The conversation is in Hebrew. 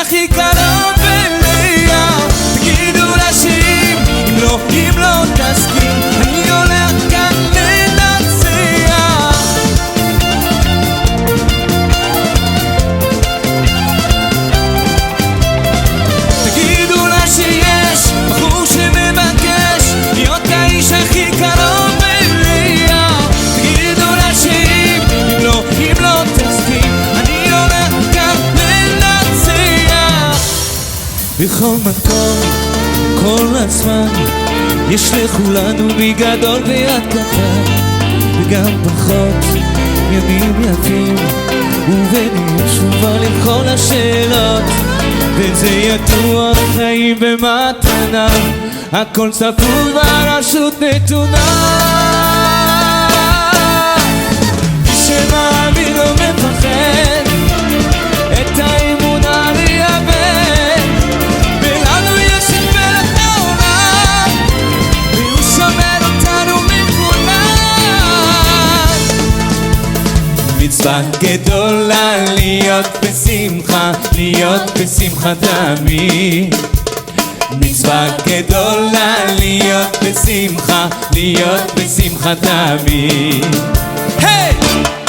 הכי קרוב אליה. תגידו לה שאם אם לא תסכים, אני הולך כאן לנצח. תגידו לה שיש בחור שמבקש להיות האיש הכי קרוב אליה. תגידו לה שאם אם לא תסכים, אני הולך כאן לנצח. בכל מקום, כל הזמן, יש לכולנו בגדול ויד קטן, וגם פחות ימים יפים, ונהיה תשובה לכל השאלות, וזה ידוע, חיים במתנה, הכל צפוי והרשות נתונה. מי שמאמין לא מפחד, את האמונה לייבד, ולנו יש את מלך העולם, והוא שומר אותנו מכולם. מצווה גדולה להיות בשמחה, להיות בשמחה תמיד. מצווה גדולה להיות בשמחה, להיות בשמחה תמיד. היי!